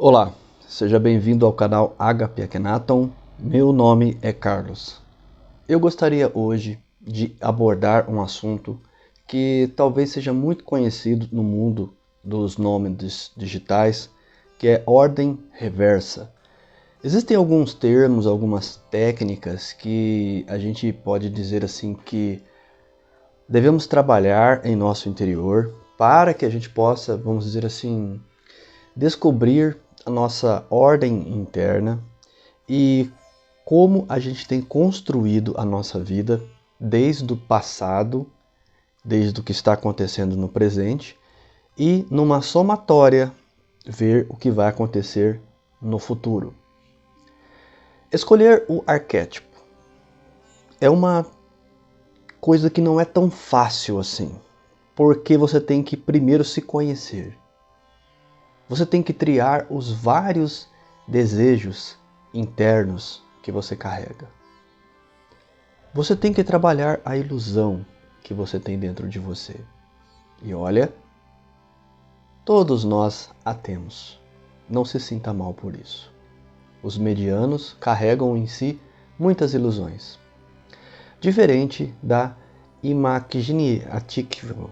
Olá, seja bem-vindo ao canal HP Akhenaton. Meu nome é Carlos. Eu gostaria hoje de abordar um assunto que talvez seja muito conhecido no mundo dos nômades digitais, que é ordem reversa. Existem alguns termos, algumas técnicas que a gente pode dizer assim que devemos trabalhar em nosso interior para que a gente possa, vamos dizer assim, descobrir a nossa ordem interna e como a gente tem construído a nossa vida desde o passado, desde o que está acontecendo no presente e numa somatória ver o que vai acontecer no futuro. Escolher o arquétipo é uma coisa que não é tão fácil assim, porque você tem que primeiro se conhecer. Você tem que triar os vários desejos internos que você carrega. Você tem que trabalhar a ilusão que você tem dentro de você. E olha, todos nós a temos. Não se sinta mal por isso. Os medianos carregam em si muitas ilusões. Diferente da imagine ativa,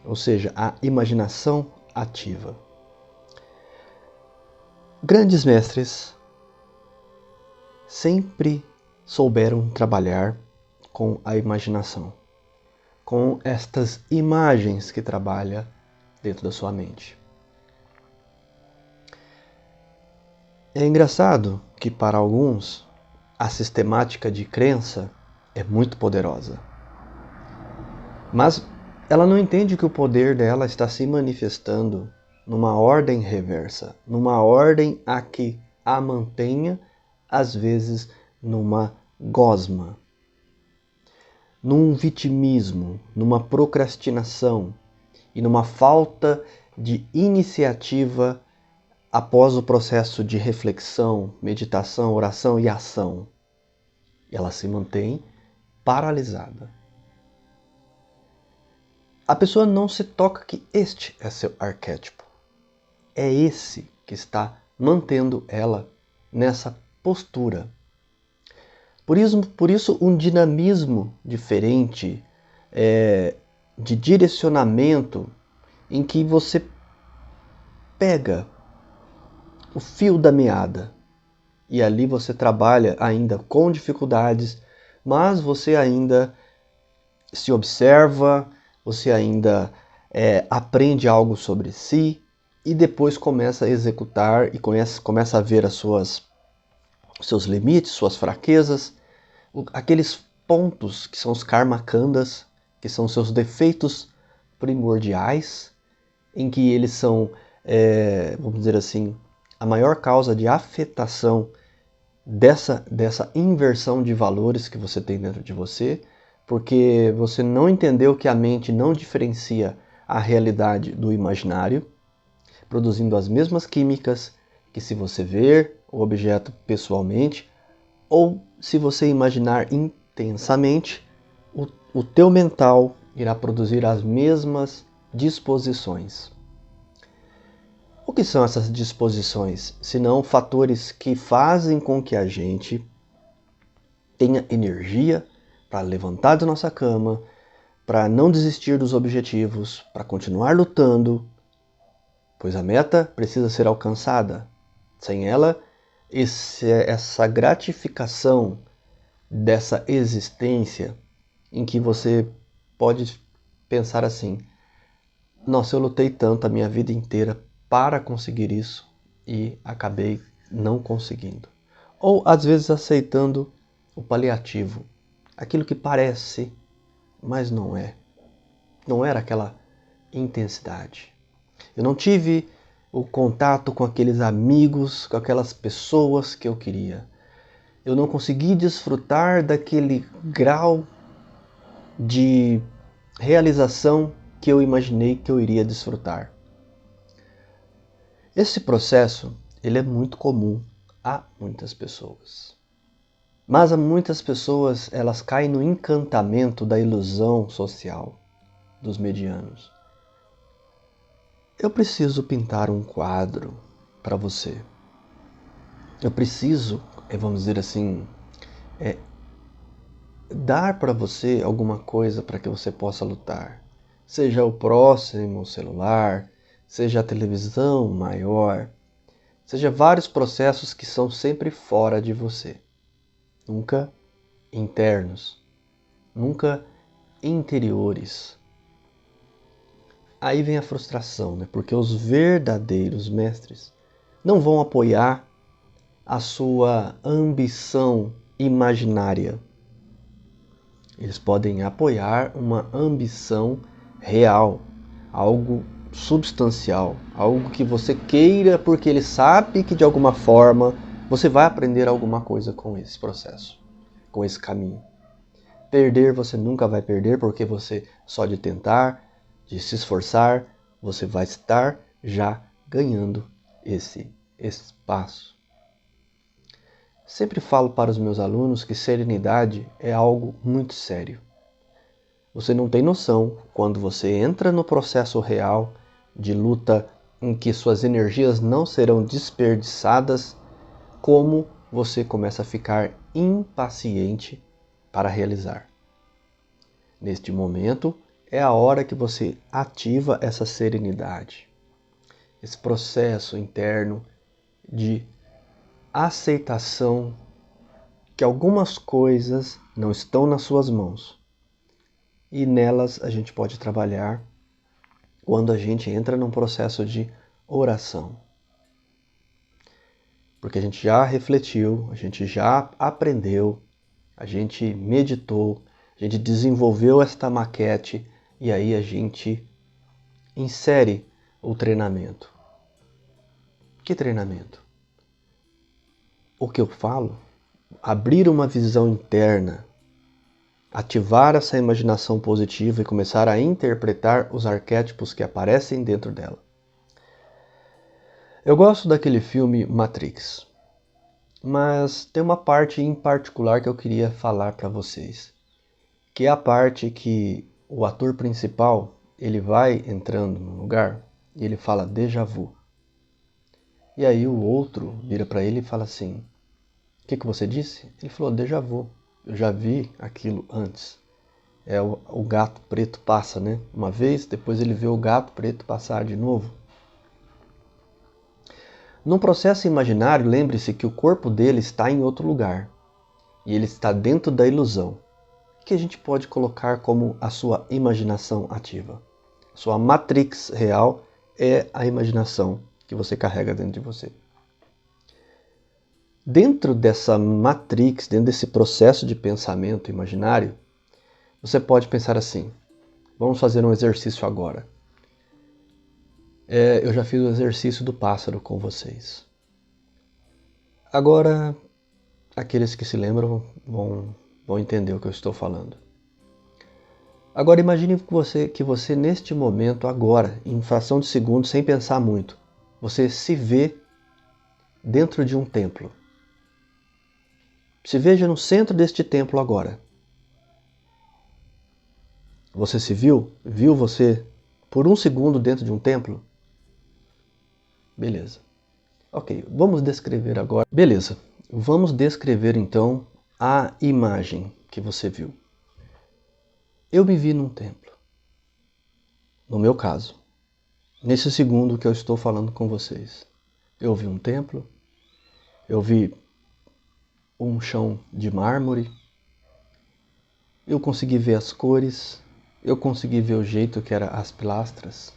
ou seja, a imaginação ativa. Grandes mestres sempre souberam trabalhar com a imaginação, com estas imagens que trabalha dentro da sua mente. É engraçado que para alguns a sistemática de crença é muito poderosa, mas ela não entende que o poder dela está se manifestando numa ordem reversa, numa ordem a que a mantenha, às vezes, numa gosma, num vitimismo, numa procrastinação e numa falta de iniciativa após o processo de reflexão, meditação, oração e ação. Ela se mantém paralisada. A pessoa não se toca que este é seu arquétipo. É esse que está mantendo ela nessa postura. Por isso um dinamismo diferente, de direcionamento, em que você pega o fio da meada e ali você trabalha ainda com dificuldades, mas você ainda se observa, você ainda aprende algo sobre si e depois começa a executar e começa a ver os seus limites, suas fraquezas, aqueles pontos que são os karma khandas, que são seus defeitos primordiais, em que eles são, vamos dizer assim, a maior causa de afetação dessa inversão de valores que você tem dentro de você, porque você não entendeu que a mente não diferencia a realidade do imaginário, produzindo as mesmas químicas que se você ver o objeto pessoalmente, ou se você imaginar intensamente, o teu mental irá produzir as mesmas disposições. O que são essas disposições? Senão fatores que fazem com que a gente tenha energia para levantar da nossa cama, para não desistir dos objetivos, para continuar lutando, pois a meta precisa ser alcançada. Sem ela, essa gratificação dessa existência em que você pode pensar assim: nossa, eu lutei tanto a minha vida inteira para conseguir isso e acabei não conseguindo. Ou às vezes aceitando o paliativo, aquilo que parece, mas não é. Não era aquela intensidade. Eu não tive o contato com aqueles amigos, com aquelas pessoas que eu queria. Eu não consegui desfrutar daquele grau de realização que eu imaginei que eu iria desfrutar. Esse processo, ele é muito comum a muitas pessoas. Mas a muitas pessoas, elas caem no encantamento da ilusão social dos medianos. Eu preciso pintar um quadro para você. Eu preciso, vamos dizer assim, dar para você alguma coisa para que você possa lutar. Seja o próximo celular, seja a televisão maior, seja vários processos que são sempre fora de você. Nunca internos, nunca interiores. Aí vem a frustração, né? Porque os verdadeiros mestres não vão apoiar a sua ambição imaginária. Eles podem apoiar uma ambição real, algo substancial, algo que você queira porque ele sabe que de alguma forma você vai aprender alguma coisa com esse processo, com esse caminho. Perder você nunca vai perder porque você só de tentar, de se esforçar, você vai estar já ganhando esse espaço. Sempre falo para os meus alunos que serenidade é algo muito sério. Você não tem noção quando você entra no processo real de luta em que suas energias não serão desperdiçadas, como você começa a ficar impaciente para realizar. Neste momento é a hora que você ativa essa serenidade, esse processo interno de aceitação que algumas coisas não estão nas suas mãos e nelas a gente pode trabalhar quando a gente entra num processo de oração. Porque a gente já refletiu, a gente já aprendeu, a gente meditou, a gente desenvolveu esta maquete e aí a gente insere o treinamento. Que treinamento? O que eu falo? Abrir uma visão interna, ativar essa imaginação positiva e começar a interpretar os arquétipos que aparecem dentro dela. Eu gosto daquele filme Matrix, mas tem uma parte em particular que eu queria falar para vocês, que é a parte que o ator principal ele vai entrando no lugar e ele fala déjà vu. E aí o outro vira para ele e fala assim: o que você disse? Ele falou déjà vu. Eu já vi aquilo antes. O gato preto passa, né? Uma vez, depois ele vê o gato preto passar de novo. Num processo imaginário, lembre-se que o corpo dele está em outro lugar. E ele está dentro da ilusão, que a gente pode colocar como a sua imaginação ativa. Sua matrix real é a imaginação que você carrega dentro de você. Dentro dessa matrix, dentro desse processo de pensamento imaginário, você pode pensar assim: vamos fazer um exercício agora. Eu já fiz o exercício do pássaro com vocês. Agora, aqueles que se lembram vão entender o que eu estou falando. Agora imagine que você neste momento, agora, em fração de segundo, sem pensar muito, você se vê dentro de um templo. Se veja no centro deste templo agora. Você se viu? Viu você por um segundo dentro de um templo? Beleza. Ok, vamos descrever agora. Beleza, vamos descrever então a imagem que você viu. Eu me vi num templo. No meu caso, nesse segundo que eu estou falando com vocês, eu vi um templo, eu vi um chão de mármore, eu consegui ver as cores, eu consegui ver o jeito que eram as pilastras,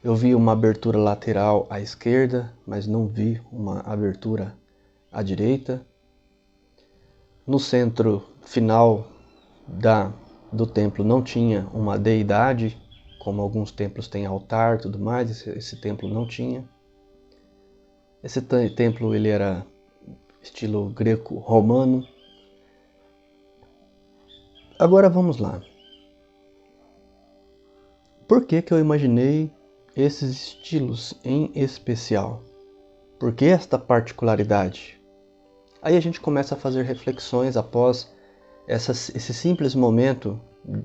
eu vi uma abertura lateral à esquerda, mas não vi uma abertura à direita. No centro final do templo não tinha uma deidade, como alguns templos têm altar e tudo mais, esse templo não tinha. Esse templo ele era estilo greco-romano. Agora vamos lá. Por que eu imaginei esses estilos em especial? Por que esta particularidade? Aí a gente começa a fazer reflexões após esse simples momento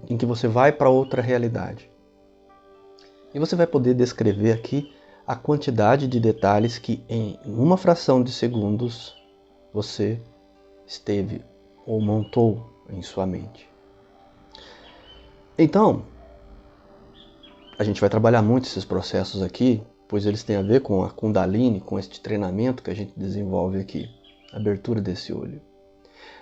em que você vai para outra realidade. E você vai poder descrever aqui a quantidade de detalhes que em uma fração de segundos você esteve ou montou em sua mente. Então, a gente vai trabalhar muito esses processos aqui, pois eles têm a ver com a Kundalini, com este treinamento que a gente desenvolve aqui, a abertura desse olho.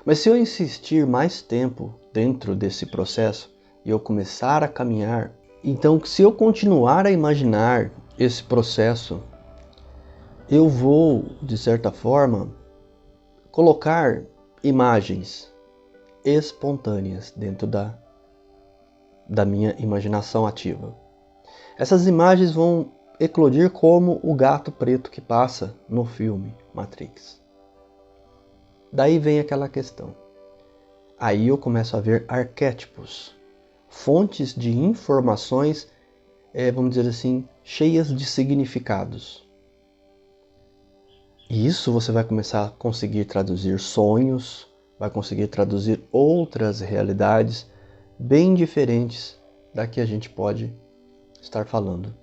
Mas se eu insistir mais tempo dentro desse processo e eu começar a caminhar, então se eu continuar a imaginar esse processo, eu vou, de certa forma, colocar imagens espontâneas dentro da minha imaginação ativa. Essas imagens vão eclodir como o gato preto que passa no filme Matrix. Daí vem aquela questão. Aí eu começo a ver arquétipos, fontes de informações, vamos dizer assim, cheias de significados. E isso você vai começar a conseguir traduzir sonhos, vai conseguir traduzir outras realidades bem diferentes da que a gente pode estar falando.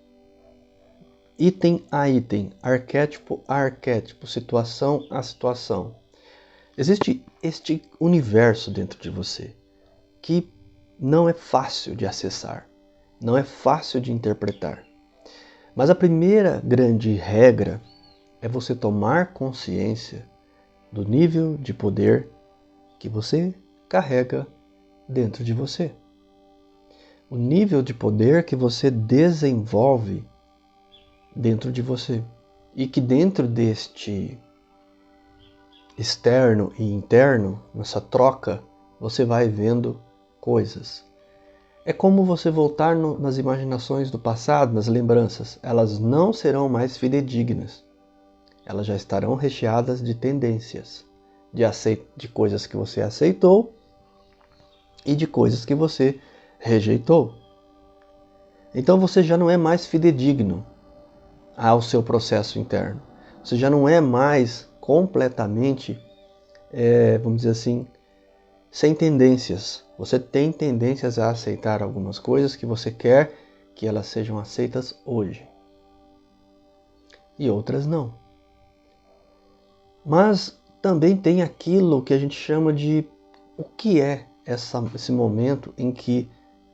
Item a item, arquétipo a arquétipo, situação a situação. Existe este universo dentro de você que não é fácil de acessar, não é fácil de interpretar. Mas a primeira grande regra é você tomar consciência do nível de poder que você carrega dentro de você. O nível de poder que você desenvolve dentro de você. E que dentro deste externo e interno, nessa troca, você vai vendo coisas. É como você voltar nas imaginações do passado, nas lembranças. Elas não serão mais fidedignas. Elas já estarão recheadas de tendências, de coisas que você aceitou e de coisas que você rejeitou. Então você já não é mais fidedigno ao seu processo interno. Você já não é mais completamente, vamos dizer assim, sem tendências. Você tem tendências a aceitar algumas coisas que você quer que elas sejam aceitas hoje. E outras não. Mas também tem aquilo que a gente chama de o que é esse momento em que,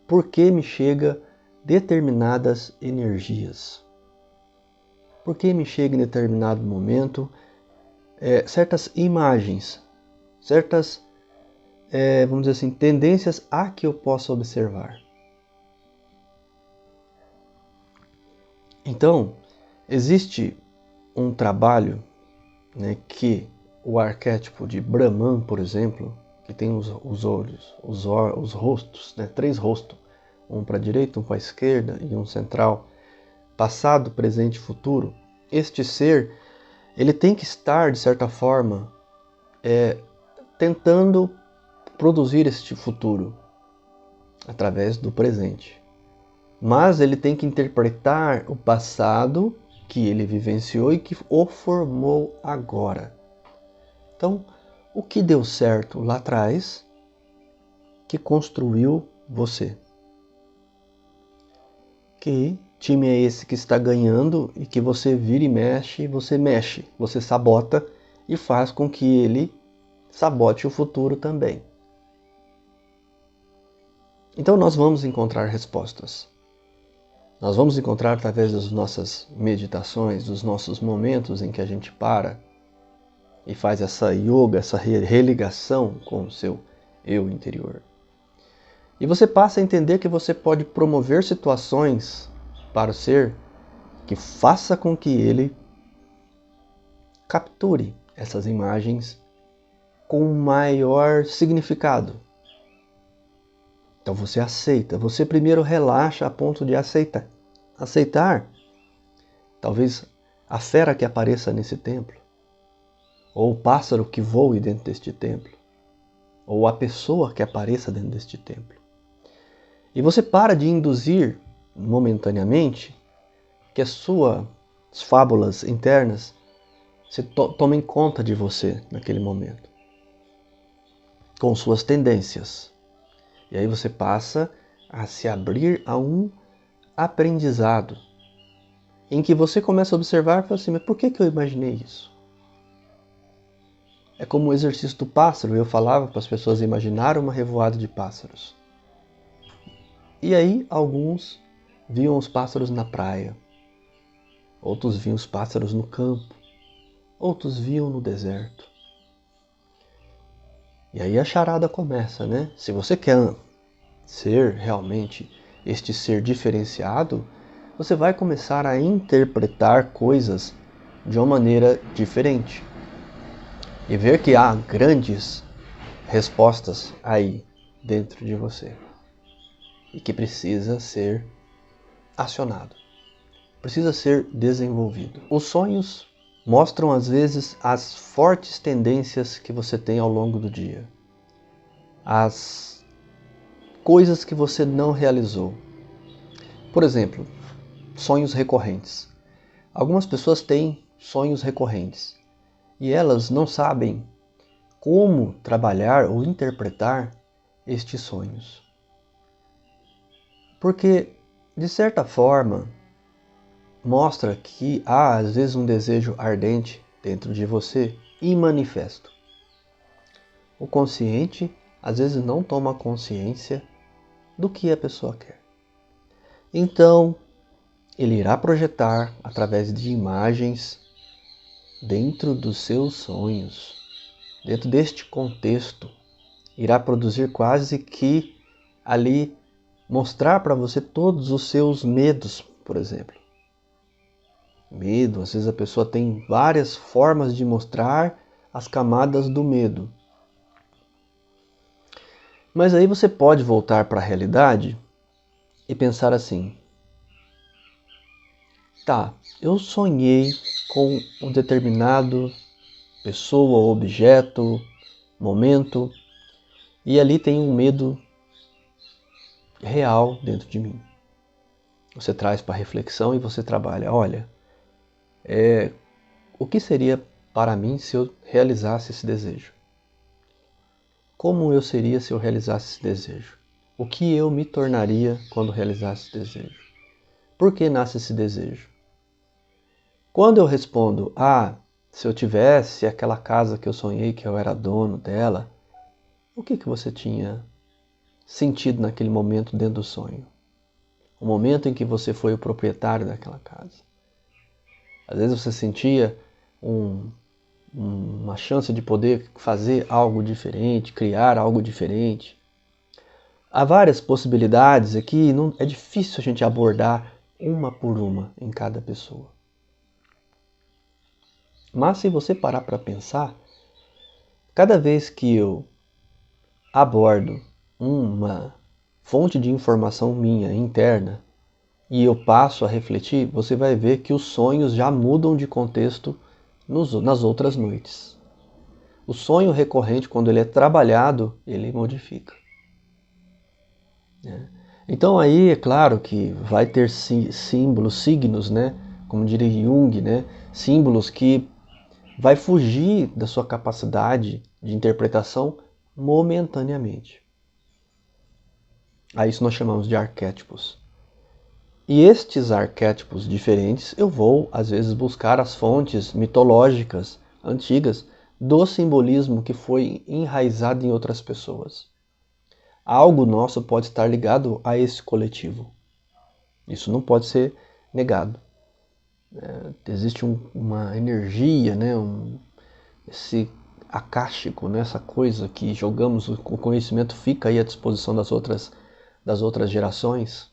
por que me chega determinadas energias? Por que me chega em determinado momento certas imagens, certas, vamos dizer assim, tendências a que eu possa observar? Então, existe um trabalho, né, que o arquétipo de Brahman, por exemplo, que tem os olhos, os rostos, né, 3 rostos, um para a direita, um para a esquerda e um central, passado, presente e futuro. Este ser, ele tem que estar, de certa forma, tentando produzir este futuro através do presente. Mas ele tem que interpretar o passado que ele vivenciou e que o formou agora. Então, o que deu certo lá atrás que construiu você? Que time é esse que está ganhando e que você vira e mexe, você sabota e faz com que ele sabote o futuro também. Então nós vamos encontrar respostas. Nós vamos encontrar através das nossas meditações, dos nossos momentos em que a gente para e faz essa yoga, essa religação com o seu eu interior. E você passa a entender que você pode promover situações para o ser que faça com que ele capture essas imagens com maior significado. Então você aceita, você primeiro relaxa a ponto de aceitar. Aceitar, talvez, a fera que apareça nesse templo, ou o pássaro que voe dentro deste templo, ou a pessoa que apareça dentro deste templo. E você para de induzir momentaneamente que as suas fábulas internas tomem conta de você naquele momento, com suas tendências. E aí você passa a se abrir a um aprendizado. em que você começa a observar e fala assim, mas por que eu imaginei isso? É como o exercício do pássaro, eu falava para as pessoas imaginar uma revoada de pássaros. E aí alguns viam os pássaros na praia, outros viam os pássaros no campo, outros viam no deserto. E aí a charada começa, né? Se você quer ser realmente este ser diferenciado, você vai começar a interpretar coisas de uma maneira diferente. E ver que há grandes respostas aí dentro de você. E que precisa ser acionado. Precisa ser desenvolvido. Os sonhos mostram às vezes as fortes tendências que você tem ao longo do dia. As coisas que você não realizou. Por exemplo, sonhos recorrentes. Algumas pessoas têm sonhos recorrentes e elas não sabem como trabalhar ou interpretar estes sonhos. Porque, de certa forma, mostra que há às vezes um desejo ardente dentro de você e manifesto. O consciente às vezes não toma consciência do que a pessoa quer. Então, ele irá projetar através de imagens dentro dos seus sonhos, dentro deste contexto, irá produzir quase que ali mostrar para você todos os seus medos, por exemplo. Medo, às vezes a pessoa tem várias formas de mostrar as camadas do medo. Mas aí você pode voltar para a realidade e pensar assim: tá, eu sonhei com um determinado pessoa, objeto, momento, e ali tem um medo real dentro de mim. Você traz para reflexão e você trabalha. Olha, o que seria para mim se eu realizasse esse desejo? Como eu seria se eu realizasse esse desejo? O que eu me tornaria quando realizasse esse desejo? Por que nasce esse desejo? Quando eu respondo, se eu tivesse aquela casa que eu sonhei que eu era dono dela, o que você tinha sentido naquele momento dentro do sonho? O momento em que você foi o proprietário daquela casa. Às vezes você sentia uma chance de poder fazer algo diferente, criar algo diferente. Há várias possibilidades aqui, é difícil a gente abordar uma por uma em cada pessoa. Mas se você parar para pensar, cada vez que eu abordo uma fonte de informação minha interna e eu passo a refletir, você vai ver que os sonhos já mudam de contexto nas outras noites. O sonho recorrente, quando ele é trabalhado, ele modifica. Então aí é claro que vai ter símbolos, signos, né? Como diria Jung, né? Símbolos que vai fugir da sua capacidade de interpretação momentaneamente. A isso nós chamamos de arquétipos. E estes arquétipos diferentes, eu vou, às vezes, buscar as fontes mitológicas antigas do simbolismo que foi enraizado em outras pessoas. Algo nosso pode estar ligado a esse coletivo. Isso não pode ser negado. Existe uma energia, né? Esse acástico, né? Essa coisa que jogamos, o conhecimento fica aí à disposição das outras gerações.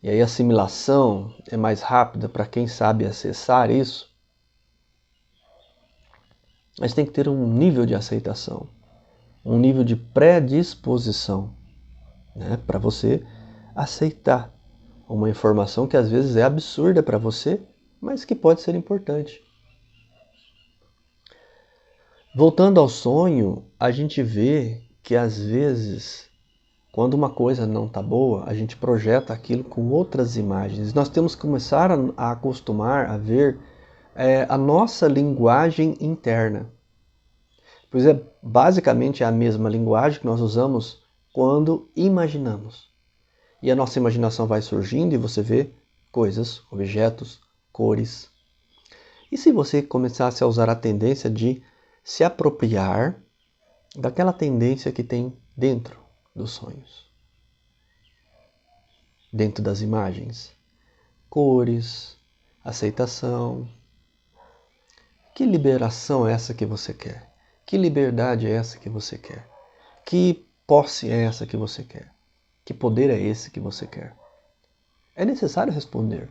E aí a assimilação é mais rápida para quem sabe acessar isso. Mas tem que ter um nível de aceitação, um nível de predisposição, né, para você aceitar uma informação que às vezes é absurda para você, mas que pode ser importante. Voltando ao sonho, a gente vê que às vezes, quando uma coisa não está boa, a gente projeta aquilo com outras imagens. Nós temos que começar a acostumar a ver a nossa linguagem interna. Pois é, basicamente é a mesma linguagem que nós usamos quando imaginamos. E a nossa imaginação vai surgindo e você vê coisas, objetos, cores. E se você começasse a usar a tendência de se apropriar daquela tendência que tem dentro dos sonhos, dentro das imagens, cores, aceitação. Que liberação é essa que você quer? Que liberdade é essa que você quer? Que posse é essa que você quer? Que poder é esse que você quer? É necessário responder.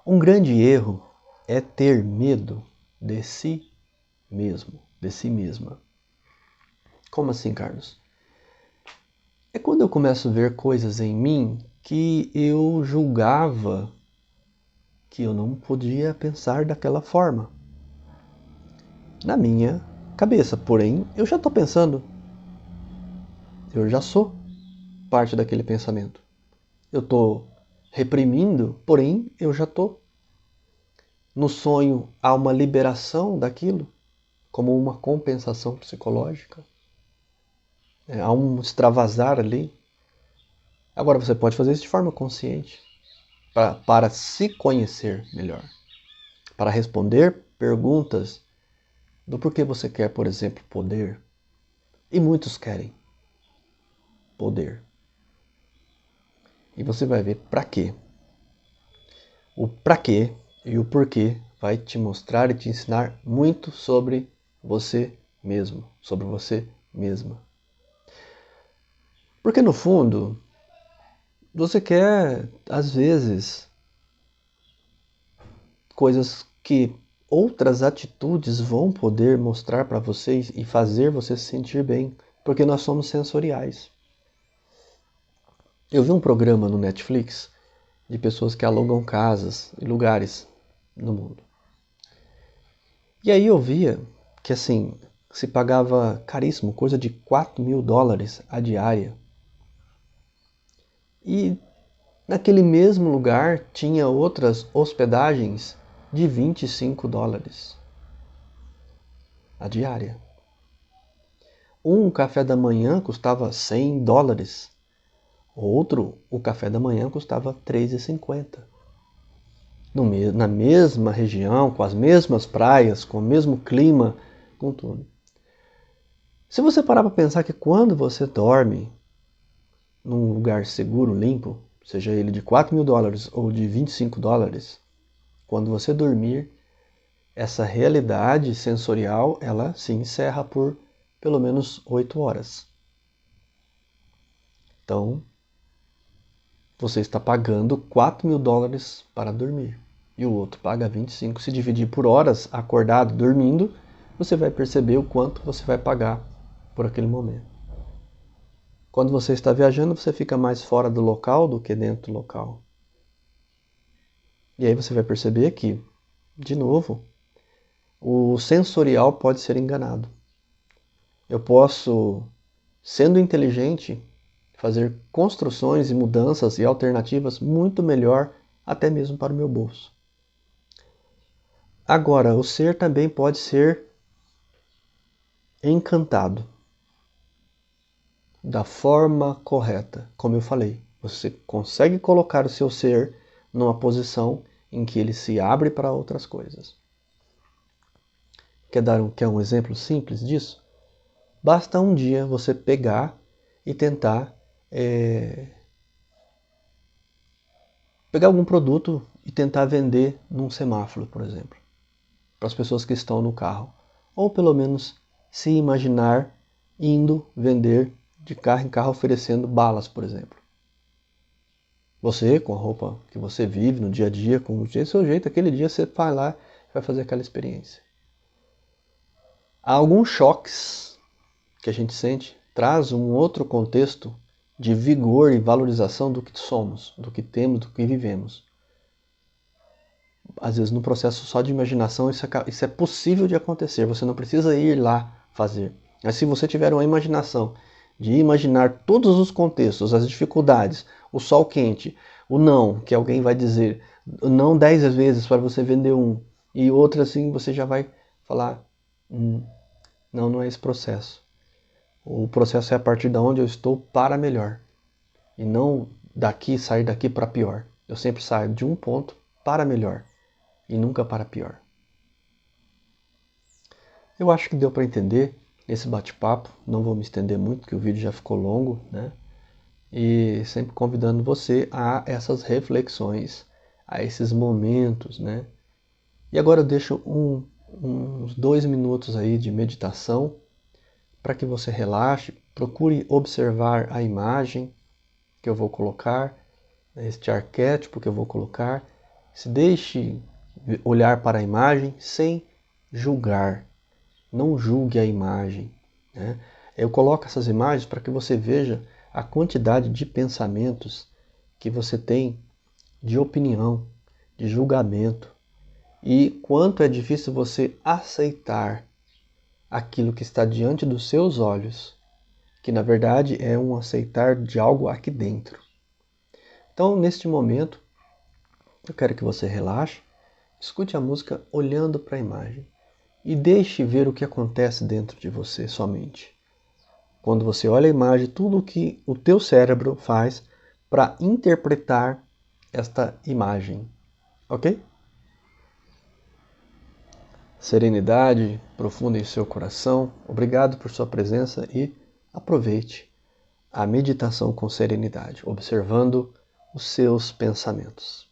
Um grande erro é ter medo de si mesmo, de si mesma. Como assim, Carlos? É quando eu começo a ver coisas em mim que eu julgava que eu não podia pensar daquela forma. Na minha cabeça, porém, eu já estou pensando. Eu já sou parte daquele pensamento. Eu estou reprimindo, porém, eu já estou. No sonho há uma liberação daquilo, como uma compensação psicológica. Há um extravasar ali. Agora você pode fazer isso de forma consciente, para se conhecer melhor, para responder perguntas do porquê você quer, por exemplo, poder. E muitos querem poder. E você vai ver para quê. O para quê e o porquê vai te mostrar e te ensinar muito sobre você mesmo, sobre você mesma. Porque no fundo, você quer, às vezes, coisas que outras atitudes vão poder mostrar para vocês e fazer você se sentir bem, porque nós somos sensoriais. Eu vi um programa no Netflix de pessoas que alugam casas e lugares no mundo. E aí eu via que assim, se pagava caríssimo, coisa de $4.000 a diária. E naquele mesmo lugar tinha outras hospedagens de $25 a diária. Um café da manhã custava $100. Outro, o café da manhã custava R$3,50. Na mesma região, com as mesmas praias, com o mesmo clima, com tudo. Se você parar para pensar que quando você dorme num lugar seguro, limpo, seja ele de $4.000 ou de $25, quando você dormir, essa realidade sensorial, ela se encerra por pelo menos 8 horas. Então, você está pagando $4.000 para dormir. E o outro paga 25. Se dividir por horas acordado, dormindo, você vai perceber o quanto você vai pagar por aquele momento. Quando você está viajando, você fica mais fora do local do que dentro do local. E aí você vai perceber que, de novo, o sensorial pode ser enganado. Eu posso, sendo inteligente, fazer construções e mudanças e alternativas muito melhor, até mesmo para o meu bolso. Agora, o ser também pode ser encantado da forma correta, como eu falei. Você consegue colocar o seu ser numa posição em que ele se abre para outras coisas. Quer um exemplo simples disso? Basta um dia você pegar e tentar pegar algum produto e tentar vender num semáforo, por exemplo, para as pessoas que estão no carro. Ou pelo menos se imaginar indo vender de carro em carro oferecendo balas, por exemplo. Você, com a roupa que você vive no dia a dia, com o seu jeito, aquele dia você vai lá e vai fazer aquela experiência. Há alguns choques que a gente sente, traz um outro contexto de vigor e valorização do que somos, do que temos, do que vivemos. Às vezes no processo só de imaginação isso é possível de acontecer, você não precisa ir lá fazer. Mas se você tiver uma imaginação de imaginar todos os contextos, as dificuldades, o sol quente, o não, que alguém vai dizer, não 10 vezes para você vender um, e outra assim você já vai falar, não é esse processo. O processo é a partir de onde eu estou para melhor, e não sair daqui para pior. Eu sempre saio de um ponto para melhor e nunca para pior. Eu acho que deu para entender esse bate-papo. Não vou me estender muito, porque o vídeo já ficou longo, né? E sempre convidando você a essas reflexões, a esses momentos, né? E agora eu deixo uns 2 minutos aí de meditação para que você relaxe, procure observar a imagem que eu vou colocar, este arquétipo que eu vou colocar. Se deixe olhar para a imagem sem julgar. Não julgue a imagem, né? Eu coloco essas imagens para que você veja a quantidade de pensamentos que você tem, de opinião, de julgamento, e quanto é difícil você aceitar aquilo que está diante dos seus olhos, que na verdade é um aceitar de algo aqui dentro. Então, neste momento, eu quero que você relaxe, escute a música olhando para a imagem e deixe ver o que acontece dentro de você somente. Quando você olha a imagem, tudo o que o teu cérebro faz para interpretar esta imagem, ok? Serenidade profunda em seu coração. Obrigado por sua presença e aproveite a meditação com serenidade, observando os seus pensamentos.